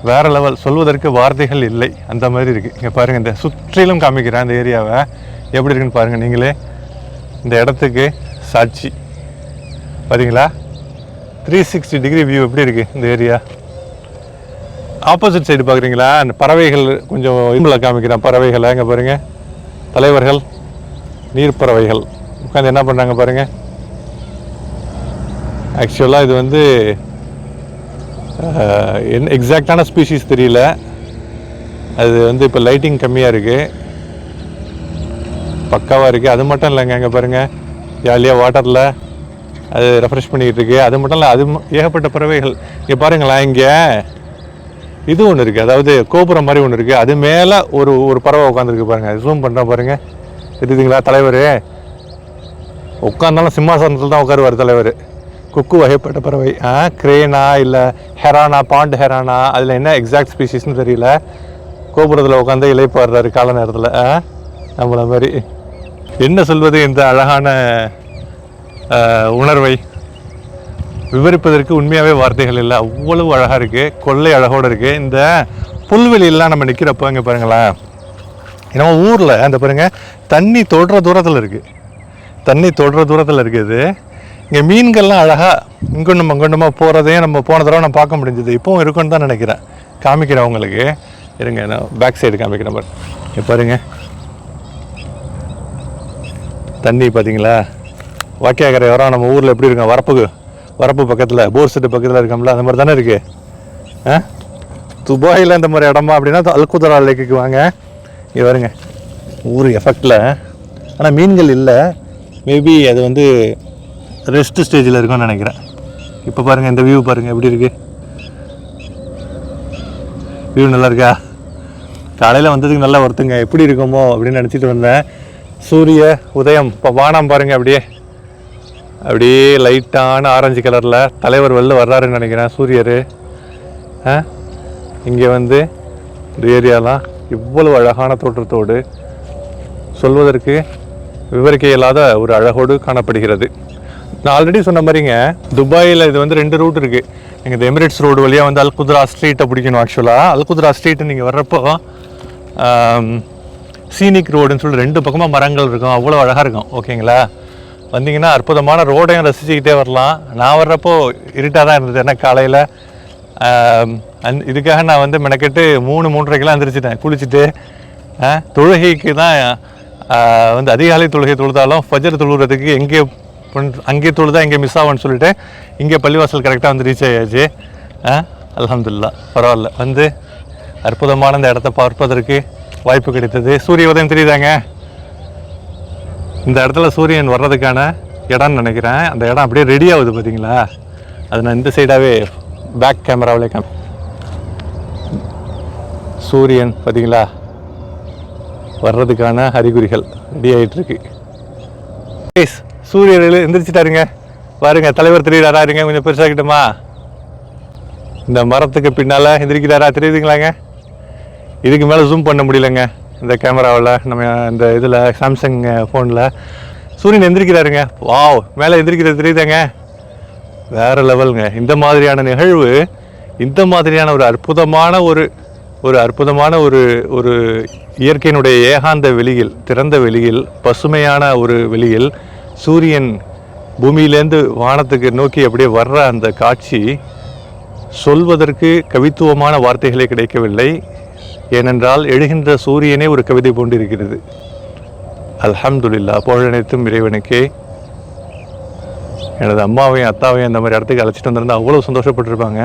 வேறு லெவல். சொல்வதற்கு வார்த்தைகள் இல்லை, அந்த மாதிரி இருக்குது. இங்கே பாருங்கள், இந்த சுற்றிலும் காமிக்கிறேன் இந்த ஏரியாவை எப்படி இருக்குன்னு பாருங்கள். நீங்களே இந்த இடத்துக்கு சாட்சி. பார்த்தீங்களா? 360 டிகிரி வியூ எப்படி இருக்குது இந்த ஏரியா. ஆப்போசிட் சைடு பார்க்குறீங்களா, அந்த பறவைகள் கொஞ்சம் இம்புல காமிக்கிறேன். பறவைகளை இங்கே பாருங்கள், தலைவர்கள் நீர் பறவைகள் உட்காந்து என்ன பண்ணுறாங்க பாருங்கள். ஆக்சுவலாக இது வந்து என்ன எக்ஸாக்டான ஸ்பீஷீஸ் தெரியல. அது வந்து இப்போ லைட்டிங் கம்மியாக இருக்குது, பக்காவாக இருக்குது. அது மட்டும் இல்லைங்க, இங்கே பாருங்கள், ஜாலியாக வாட்டரில் அது ரெஃப்ரெஷ் பண்ணிக்கிட்டு இருக்கு. அது மட்டும் இல்லை, அது ஏகப்பட்ட பறவைகள். இங்கே பாருங்களேன், இங்கே இது ஒன்று இருக்குது, அதாவது கோபுரம் மாதிரி ஒன்று இருக்குது. அது மேலே ஒரு பறவை உட்காந்துருக்கு பாருங்கள். ஜூம் பண்ணுறேன் பாருங்கள், தெரியுதுங்களா? தலைவர் உட்காந்தாலும் சிம்மாசனத்தில் தான் உட்காருவார் தலைவர். குக்கு வகைப்பட்ட பறவை. கிரேனா இல்லை ஹெரானா, பாண்ட் ஹெரானா, அதில் என்ன எக்ஸாக்ட் ஸ்பீஷிஸ்ன்னு தெரியல. கோபுரத்தில் உட்காந்து இலைப்பாடுறாரு கால நேரத்தில். நம்மள மாதிரி என்ன சொல்வது, இந்த அழகான உணர்வை விவரிப்பதற்கு உண்மையாகவே வார்த்தைகள் இல்லை. அவ்வளவு அழகாக இருக்குது, கொள்ளை அழகோடு இருக்குது. இந்த புல்வெளியெல்லாம் நம்ம நிற்கிறப்போ இங்கே பாருங்களேன், நம்ம ஊரில் அந்த பாருங்கள் தண்ணி தொடுற தூரத்தில் இருக்குது, தண்ணி தொடுற தூரத்தில் இருக்குது. இங்கே மீன்கள்லாம் அழகாக இங்கொன்னும் அங்கொன்னுமா போகிறதையும் நம்ம போன தடவை நான் பார்க்க முடிஞ்சது. இப்போவும் இருக்குன்னு தான் நினைக்கிறேன். காமிக்கிறேன் உங்களுக்கு, இருங்க நான் பேக் சைடு காமிக்கிறேன் பாரு. இப்போ பாருங்க தண்ணி பார்த்தீங்களா? வாக்கியாக்கரை வரோம். நம்ம ஊரில் எப்படி இருக்கோம், வரப்பு பக்கத்தில் போர் செட்டு பக்கத்தில் இருக்கோம்ல, அந்த மாதிரி தானே இருக்குது. துபாயில் இந்த மாதிரி இடமா அப்படின்னா அல்குதரா லேக்குக்கு வாங்க. இங்கே வருங்க ஊர் எஃபெக்டில். ஆனால் மீன்கள் இல்லை, மேபி அது வந்து ரெஸ்ட் ஸ்டேஜில் இருக்கும்னு நினைக்கிறேன். இப்போ பாருங்கள் இந்த வியூ பாருங்கள் எப்படி இருக்குது. வியூ நல்லா இருக்கா? காலையில் வந்ததுக்கு நல்லா ஒருத்துங்க. எப்படி இருக்குமோ அப்படின்னு நினச்சிட்டு வந்தேன். சூரிய உதயம் இப்போ வானம் பாருங்கள், அப்படியே லைட்டான ஆரஞ்சு கலரில். தலைவர் வெளில வர்றாருன்னு நினைக்கிறேன், சூரியர். இங்கே வந்து இந்த ஏரியாலாம் இவ்வளவு அழகான தோற்றத்தோடு சொல்வதற்கு விவரிக்க இயலாத ஒரு அழகோடு காணப்படுகிறது. நான் ஆல்ரெடி சொன்ன மாதிரிங்க, துபாயில் இது வந்து 2 ரூட் இருக்குது. நீங்கள் இந்த எமிரேட்ஸ் ரோடு வழியாக வந்து அல்குத்ரா ஸ்ட்ரீட்டை பிடிக்கணும். ஆக்சுவலாக அல்குத்ரா ஸ்ட்ரீட்டு நீங்கள் வர்றப்போ சீனிக் ரோடுன்னு சொல்லிட்டு 2 பக்கமாக மரங்கள் இருக்கும், அவ்வளோ அழகாக இருக்கும். ஓகேங்களா? வந்தீங்கன்னா அற்புதமான ரோடையும் ரசிச்சுக்கிட்டே வரலாம். நான் வர்றப்போ இருட்டாக தான் இருந்தது, ஏன்னா காலையில் இதுக்காக நான் வந்து மெனக்கெட்டு 3:30க்கெல்லாம் எழுந்திரிச்சிட்டேன். குளிச்சுட்டு தொழுகைக்கு தான் வந்து அதிகாலை தொழுகை தொழுதாலும் ஃபஜர் தொழுகிறதுக்கு அங்கே தொழுதா இங்கே மிஸ் ஆகும்னு சொல்லிட்டு இங்கே பள்ளிவாசல் கரெக்டாக வந்து ரீச் ஆயாச்சு. அல்ஹம்துலில்லாஹ் பரவாயில்ல. வந்து அற்புதமான இந்த இடத்த பார்ப்பதற்கு வாய்ப்பு கிடைத்தது. சூரிய உதயம் தெரியுதாங்க? இந்த இடத்துல சூரியன் வர்றதுக்கான இடம்னு நினைக்கிறேன். அந்த இடம் அப்படியே ரெடி ஆகுது பார்த்தீங்களா? அது நான் இந்த சைடாகவே பேக் கேமராவிலே சூரியன் பார்த்தீங்களா வர்றதுக்கான அறிகுறிகள் ரெடி ஆகிட்டுருக்கு. சூரியன் எந்திரிச்சிட்டாருங்க பாருங்க. தலைவர் தெரியுறாரா? இருங்க கொஞ்சம் பெருசாகிட்டுமா. இந்த மரத்துக்கு பின்னால் எந்திரிக்கிறாரா? தெரியுதுங்களாங்க? இதுக்கு மேலே ஜூம் பண்ண முடியலங்க இந்த கேமராவில், நம்ம இந்த இதில் சாம்சங் ஃபோனில். சூரியன் எந்திரிக்கிறாருங்க. வாவ், மேலே எந்திரிக்கிறது தெரியுதாங்க? வேறு லெவலுங்க. இந்த மாதிரியான நிகழ்வு, இந்த மாதிரியான ஒரு அற்புதமான ஒரு இயற்கையினுடைய ஏகாந்த வெளியில், திறந்த வெளியில், பசுமையான ஒரு வெளியில் சூரியன் பூமியிலேருந்து வானத்துக்கு நோக்கி அப்படியே வர்ற அந்த காட்சி சொல்வதற்கு கவித்துவமான வார்த்தைகளே கிடைக்கவில்லை. ஏனென்றால் எழுகின்ற சூரியனே ஒரு கவிதை போன்றிருக்கிறது. அல்ஹம்துலில்லாஹ், புகழனைத்தும் இறைவனுக்கே. எனது அம்மாவையும் அத்தாவையும் அந்த மாதிரி இடத்துக்கு அழைச்சிட்டு வந்திருந்தால் அவ்வளோ சந்தோஷப்பட்டிருப்பாங்க.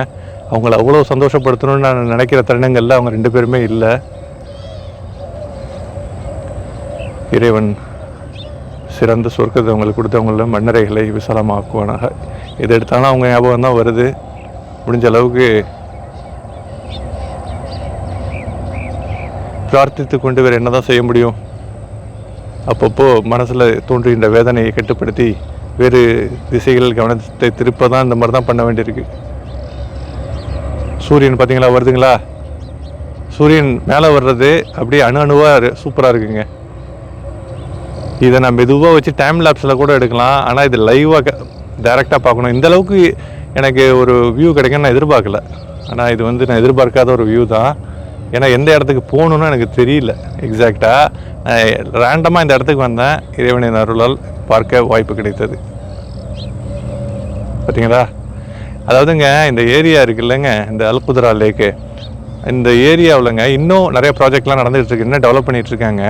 அவங்கள அவ்வளோ சந்தோஷப்படுத்தணும்னு நான் நினைக்கிற தருணங்களில் அவங்க 2 பேருமே இல்லை. இறைவன் சிறந்த சொர்க்கத்தை அவங்களுக்கு கொடுத்தவங்கள மண்ணறைகளை விசாலமாக்குவானாக. எது எடுத்தாலும் அவங்க ஞாபகம் தான் வருது. முடிஞ்ச அளவுக்கு பிரார்த்தித்து கொண்டு வேறு என்ன தான் செய்ய முடியும்? அப்பப்போ மனசில் தோன்றுகின்ற வேதனையை கட்டுப்படுத்தி வேறு திசைகள் கவனத்தை திருப்ப தான் இந்த மாதிரி தான் பண்ண வேண்டியிருக்கு. சூரியன் பார்த்தீங்களா வருதுங்களா? சூரியன் மேலே வர்றது அப்படியே அணுவாக சூப்பராக இருக்குங்க. இதை நான் மெதுவாக வச்சு டைம் லேப்ஸில் கூட எடுக்கலாம். ஆனால் இது லைவாக டைரெக்டாக பார்க்கணும். இந்த அளவுக்கு எனக்கு ஒரு வியூ கிடைக்குன்னு நான் எதிர்பார்க்கல. ஆனால் இது வந்து நான் எதிர்பார்க்காத ஒரு வியூ தான். ஏன்னா எந்த இடத்துக்கு போகணுன்னு எனக்கு தெரியல எக்ஸாக்டாக. ரேண்டமாக இந்த இடத்துக்கு வந்தேன், இறைவனின் அருளால் பார்க்க வாய்ப்பு கிடைத்தது. பார்த்தீங்களா? அதாவதுங்க இந்த ஏரியா இருக்குல்லங்க, இந்த அல்குத்ரா லேக்கு, இந்த ஏரியாவில்ங்க இன்னும் நிறைய ப்ராஜெக்ட்லாம் நடந்துகிட்ருக்கு, இன்னும் டெவலப் பண்ணிகிட்ருக்காங்க.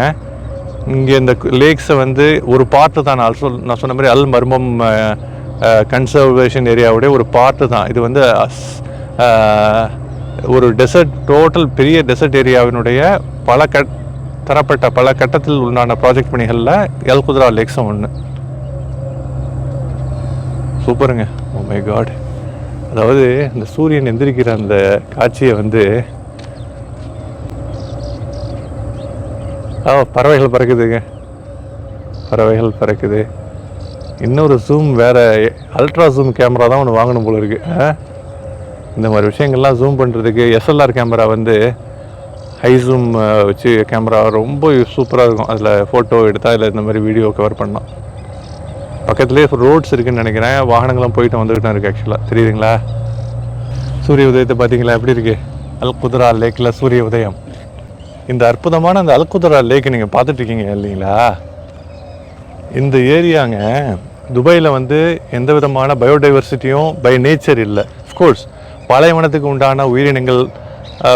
இங்கே இந்த லேக்ஸை வந்து ஒரு பார்ட்டு தான், நான் சொன்ன மாதிரி அல் மர்மம் கன்சர்வேஷன் ஏரியாவுடைய ஒரு பார்ட்டு தான் இது. வந்து ஒரு டெசர்ட், டோட்டல் பெரிய டெசர்ட் ஏரியாவினுடைய தரப்பட்ட பல கட்டத்தில் உண்டான ப்ராஜெக்ட் பணிகளில் அல்குத்ரா லேக்ஸும் ஒன்று. சூப்பருங்க. Oh my God. அதாவது இந்த சூரியன் எந்திரிக்கிற அந்த காட்சியை வந்து பறவைகள் பறக்குதுங்க, பறவைகள் பறக்குது. இன்னொரு ஜூம் வேறு, அல்ட்ரா ஜூம் கேமரா தான் ஒன்று வாங்கணும் போல இருக்குது. இந்த மாதிரி விஷயங்கள்லாம் ஜூம் பண்ணுறதுக்கு எஸ்எல்ஆர் கேமரா வந்து ஹை ஜூம் வச்சு கேமரா ரொம்ப சூப்பராக இருக்கும். அதில் ஃபோட்டோ எடுத்தால் இல்லை இந்த மாதிரி வீடியோ கவர் பண்ணலாம். பக்கத்துலேயே ரோட்ஸ் இருக்குதுன்னு நினைக்கிறேன். வாகனங்கள்லாம் போயிட்டு வந்துக்கிட்டு தான் இருக்குது. ஆக்சுவலாக தெரியுதுங்களா? சூரிய உதயத்தை பார்த்தீங்களா எப்படி இருக்குது? அல்குத்ரா லேக்கில் சூரிய உதயம். இந்த அற்புதமான அந்த அல்குத்ரா லேக்கு நீங்கள் பார்த்துட்ருக்கீங்க இல்லைங்களா? இந்த ஏரியாங்க துபாயில் வந்து எந்த விதமான பயோடைவர்சிட்டியும் பை நேச்சர் இல்லை. அஃப்கோர்ஸ் பாலைவனத்துக்கு உண்டான உயிரினங்கள்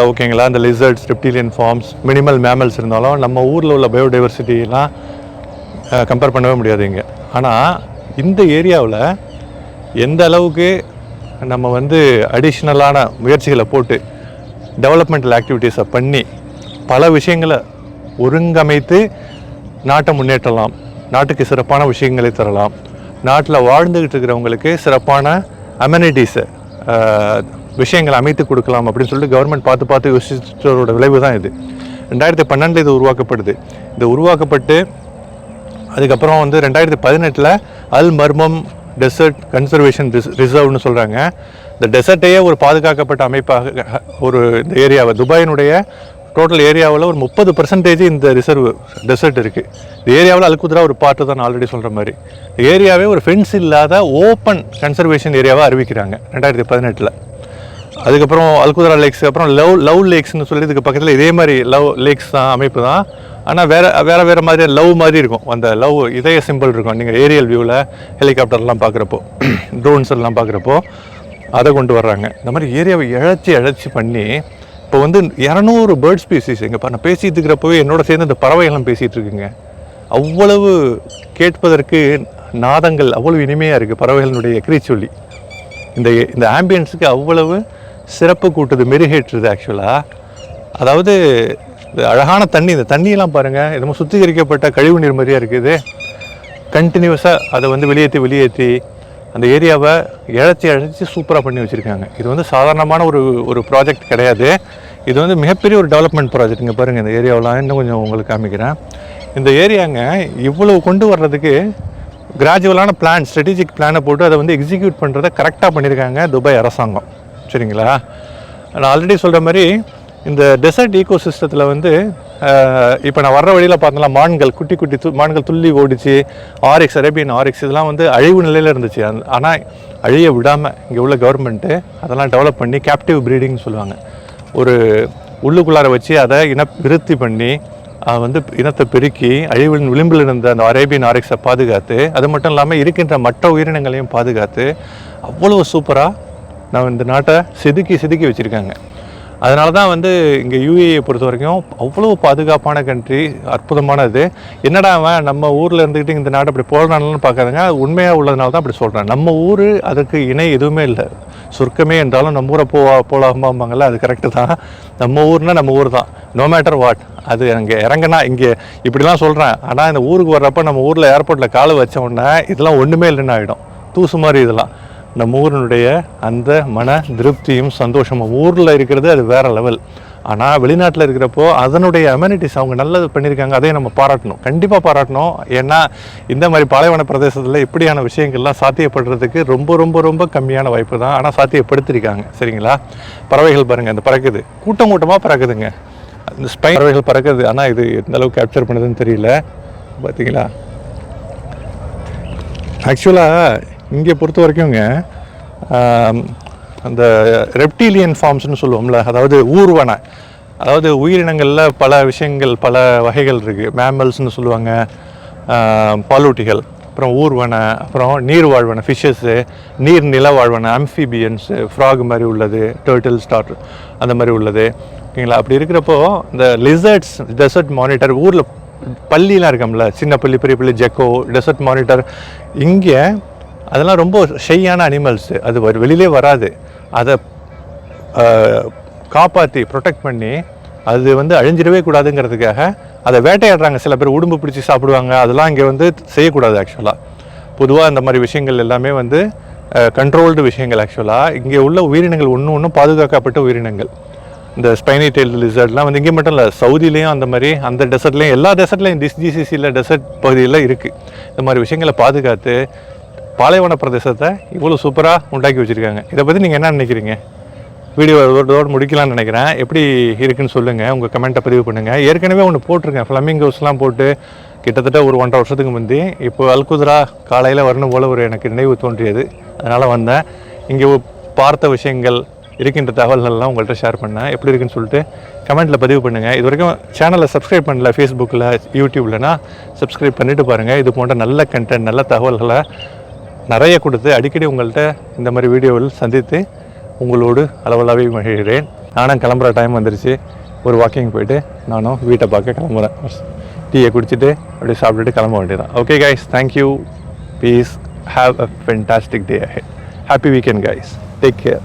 ஓகேங்களா, இந்த lizards, reptilian forms, minimal mammals இருந்தாலும் நம்ம ஊரில் உள்ள பயோடைவர்சிட்டிலாம் கம்பேர் பண்ணவே முடியாது இங்கே. ஆனால் இந்த ஏரியாவில் எந்த அளவுக்கு நம்ம வந்து அடிஷ்னலான முயற்சிகளை போட்டு டெவலப்மெண்டல் ஆக்டிவிட்டீஸை பண்ணி பல விஷயங்களை ஒருங்கமைத்து நாட்டை முன்னேற்றலாம், நாட்டுக்கு சிறப்பான விஷயங்களை தரலாம், நாட்டில் வாழ்ந்துக்கிட்டு இருக்கிறவங்களுக்கு சிறப்பான அமெனிட்டிஸை விஷயங்களை அமைத்து கொடுக்கலாம் அப்படின்னு சொல்லிட்டு கவர்மெண்ட் பார்த்து யோசிச்சதோட விளைவு தான் இது. 2012 இது உருவாக்கப்படுது. இது உருவாக்கப்பட்டு அதுக்கப்புறம் வந்து 2018 அல் மர்மம் டெசர்ட் கன்சர்வேஷன் ரிசர்வ்னு சொல்கிறாங்க. இந்த டெசர்ட்டையே ஒரு பாதுகாக்கப்பட்ட அமைப்பாக ஒரு இந்த ஏரியாவை, துபாயினுடைய டோட்டல் ஏரியாவில் ஒரு 30% இந்த ரிசர்வ் டெசர்ட் இருக்குது. இந்த ஏரியாவில் அல்குத்ரா ஒரு பார்ட்டு தான், நான் ஆல்ரெடி சொல்கிற மாதிரி. ஏரியாவே ஒரு ஃபென்ஸ் இல்லாத ஓப்பன் கன்சர்வேஷன் ஏரியாவாக அறிவிக்கிறாங்க 2018. அதுக்கப்புறம் அல்குத்ரா லேக்ஸ், அப்புறம் லவ் லேக்ஸ்னு சொல்லி இதுக்கு பக்கத்தில் இதே மாதிரி லவ் லேக்ஸ் தான் அமைப்பு தான். ஆனால் வேறு மாதிரி லவ் மாதிரி இருக்கும். அந்த லவ் இதய சிம்பிள் இருக்கும். நீங்கள் ஏரியல் வியூவில் ஹெலிகாப்டர்லாம் பார்க்குறப்போ, ட்ரோன்ஸ் எல்லாம் பார்க்குறப்போ அதை கொண்டு வர்றாங்க. இந்த மாதிரி ஏரியாவை இழைச்சி பண்ணி இப்போ வந்து 200 பேர்ட் ஸ்பீசிஸ் இங்கே நான் பேசிகிட்டு இருக்கிறப்பவே என்னோட சேர்ந்து இந்த பறவைகள்லாம் பேசிகிட்டு இருக்குங்க. அவ்வளவு கேட்பதற்கு நாதங்கள் அவ்வளவு இனிமையாக இருக்குது பறவைகளினுடைய கிரீச்சொல்லி. இந்த ஆம்பியன்ஸுக்கு அவ்வளவு சிறப்பு கூட்டுது, மெருகேற்றுது ஆக்சுவலாக. அதாவது அழகான தண்ணி, இந்த தண்ணியெல்லாம் பாருங்கள், என்னமோ சுத்திகரிக்கப்பட்ட கழிவு நீர் மாதிரியாக இருக்குது. கண்டினியூஸாக அதை வந்து வெளியேற்றி அந்த ஏரியாவை இழைச்சி சூப்பராக பண்ணி வச்சுருக்காங்க. இது வந்து சாதாரணமான ஒரு ப்ராஜெக்ட் கிடையாது. இது வந்து மிகப்பெரிய ஒரு டெவலப்மெண்ட் ப்ராஜெக்ட். இங்கே பாருங்கள், இந்த ஏரியாவெலாம் இன்னும் கொஞ்சம் உங்களுக்கு காமிக்கிறேன். இந்த ஏரியாங்க இவ்வளவு கொண்டு வர்றதுக்கு கிராஜுவலான பிளான், ஸ்ட்ராட்டஜிக் பிளானை போட்டு அதை வந்து எக்ஸிக்யூட் பண்ணுறதை கரெக்டாக பண்ணியிருக்காங்க துபாய் அரசாங்கம். சரிங்களா? நான் ஆல்ரெடி சொல்கிற மாதிரி இந்த டெசர்ட் ஈகோ சிஸ்டத்தில் வந்து இப்போ நான் வர்ற வழியில் பார்த்தோம்னா மான்கள், குட்டி மான்கள் துள்ளி ஓடிச்சு, ஆரிக்ஸ், அரேபியன் ஆரிக்ஸ் இதெல்லாம் வந்து அழிவு நிலையில் இருந்துச்சு. ஆனால் அழிய விடாமல் இங்கே உள்ள கவர்மெண்ட்டு அதெல்லாம் டெவலப் பண்ணி கேப்டிவ் ப்ரீடிங்னு சொல்லுவாங்க. ஒரு உள்ளுக்குள்ளார வச்சு அதை விருத்தி பண்ணி வந்து இனத்தை பெருக்கி அழிவின் விளிம்பில் இருந்த அந்த அரேபியன் ஆரிக்ஸை பாதுகாத்து, அது மட்டும் இல்லாமல் இருக்கின்ற மற்ற உயிரினங்களையும் பாதுகாத்து அவ்வளவு சூப்பராக நான் இந்த நாட்டை செதுக்கி வச்சுருக்காங்க. அதனால தான் வந்து இங்கே யூஏஏ பொறுத்த வரைக்கும் அவ்வளோ பாதுகாப்பான கண்ட்ரி, அற்புதமானது. என்னடா அவன் நம்ம ஊரில் இருந்துக்கிட்டு இந்த நாட்டை அப்படி போடுறான்னு பார்க்காதுங்க. அது உண்மையாக உள்ளதுனால தான் அப்படி சொல்கிறேன். நம்ம ஊர் அதுக்கு இணை எதுவுமே இல்லை. சொர்க்கமே என்றாலும் நம்ம ஊரை போலாமாம்பாங்கள்ல, அது கரெக்டு தான். நம்ம ஊர்னால் நம்ம ஊர் தான், நோ மேட்டர் வாட். அது அங்கே இறங்கினா இங்கே இப்படிலாம் சொல்கிறேன். ஆனால் இந்த ஊருக்கு வர்றப்போ நம்ம ஊரில் ஏர்போர்ட்டில் காலை வச்ச உடனே இதெல்லாம் ஒன்றுமே இல்லைன்னு ஆகிடும். தூசு மாதிரி இதெல்லாம். நம்ம ஊரினுடைய அந்த மன திருப்தியும் சந்தோஷமும் ஊரில் இருக்கிறது அது வேறு லெவல். ஆனால் வெளிநாட்டில் இருக்கிறப்போ அதனுடைய அமெனிட்டிஸ் அவங்க நல்லது பண்ணியிருக்காங்க. அதையும் நம்ம பாராட்டணும், கண்டிப்பாக பாராட்டணும். ஏன்னா இந்த மாதிரி பாலைவன பிரதேசத்தில் இப்படியான விஷயங்கள்லாம் சாத்தியப்படுறதுக்கு ரொம்ப ரொம்ப ரொம்ப கம்மியான வாய்ப்பு தான். ஆனால் சாத்தியப்படுத்தியிருக்காங்க. சரிங்களா? பறவைகள் பாருங்கள், இந்த பறக்குது, கூட்டமாக பறக்குதுங்க. இந்த ஸ்பை பறவைகள் பறக்குது. ஆனால் இது எந்த அளவுக்கு கேப்சர் பண்ணுதுன்னு தெரியல. பார்த்தீங்களா? ஆக்சுவலாக இங்கே பொறுத்த வரைக்குங்க அந்த ரெப்டீலியன் ஃபார்ம்ஸ்னு சொல்லுவோம்ல, அதாவது ஊர்வன, அதாவது உயிரினங்களில் பல விஷயங்கள், பல வகைகள் இருக்குது. மேமல்ஸ்னு சொல்லுவாங்க, பாலூட்டிகள், அப்புறம் ஊர்வன, அப்புறம் நீர் வாழ்வன ஃபிஷ்ஷஸ்ஸு, நீர் நில வாழ்வன அம்ஃபிபியன்ஸு, ஃப்ராக் மாதிரி உள்ளது, டர்ட்டில், ஸ்டார்டர் அந்த மாதிரி உள்ளது. ஓகேங்களா? அப்படி இருக்கிறப்போ இந்த லிசர்ட்ஸ், டெசர்ட் மானிட்டர், ஊரில் பள்ளிலாம் இருக்கோம்ல, சின்ன பள்ளி, பெரிய பள்ளி, ஜெக்கோ, டெசர்ட் மானிட்டர், இங்கே அதெல்லாம் ரொம்ப ஷையான அனிமல்ஸு. அது வெளியிலே வராது. அதை காப்பாற்றி ப்ரொடெக்ட் பண்ணி அது வந்து அழிஞ்சிடவே கூடாதுங்கிறதுக்காக அதை வேட்டையாடுறாங்க. சில பேர் உடம்பு பிடிச்சி சாப்பிடுவாங்க. அதெல்லாம் இங்கே வந்து செய்யக்கூடாது. ஆக்சுவலாக பொதுவாக அந்த மாதிரி விஷயங்கள் எல்லாமே வந்து கண்ட்ரோல்டு விஷயங்கள். ஆக்சுவலாக இங்கே உள்ள உயிரினங்கள் ஒன்றும் பாதுகாக்கப்பட்ட உயிரினங்கள். இந்த ஸ்பைனி டெயில் லிசர்ட்லாம் வந்து இங்கே மட்டும் இல்லை, சவுதிலேயும் அந்த மாதிரி அந்த டெசர்ட்லேயும் எல்லா டெசர்ட்லேயும் ஜிசிசியில் டெசர்ட் பகுதியில் இருக்குது. இந்த மாதிரி விஷயங்களை பாதுகாத்து பாலைவன பிரதேசத்தை இவ்வளோ சூப்பராக உண்டாக்கி வச்சுருக்காங்க. இதை பற்றி நீங்கள் என்ன நினைக்கிறீங்க? வீடியோ இதோடு முடிக்கலாம்னு நினைக்கிறேன். எப்படி இருக்குன்னு சொல்லுங்கள், உங்கள் கமெண்ட்டை பதிவு பண்ணுங்கள். ஏற்கனவே ஒன்று போட்டிருக்கேன், ஃப்ளமிங்கோஸ்லாம் போட்டு கிட்டத்தட்ட ஒரு 1.5 வருஷத்துக்கு முந்தி. இப்போ அல்குத்ரா காலையில் வரணும் போல் ஒரு எனக்கு நினைவு தோன்றியது, அதனால் வந்தேன். இங்கே பார்த்த விஷயங்கள் இருக்கின்ற தகவல்கள்லாம் உங்கள்கிட்ட ஷேர் பண்ணேன். எப்படி இருக்குன்னு சொல்லிட்டு கமெண்ட்டில் பதிவு பண்ணுங்கள். இது வரைக்கும் சேனலை சப்ஸ்கிரைப் பண்ணல, ஃபேஸ்புக்கில் யூடியூப்லனா சப்ஸ்கிரைப் பண்ணிவிட்டு பாருங்கள். இது போன்ற நல்ல கண்டென்ட், நல்ல தகவல்களை நிறைய கொடுத்து அடிக்கடி உங்கள்கிட்ட இந்த மாதிரி வீடியோவில் சந்தித்து உங்களோடு அளவலாவே மகிழ்கிறேன். நானும் கிளம்புற டைம் வந்துருச்சு. ஒரு வாக்கிங் போயிட்டு நானும் வீட்டை பார்க்க கிளம்புறேன். டீயை குடிச்சிட்டு அப்படியே சாப்பிட்டுட்டு கிளம்ப வேண்டியதான். Okay guys, thank you, peace, have a fantastic day ahead. Happy weekend guys, take care.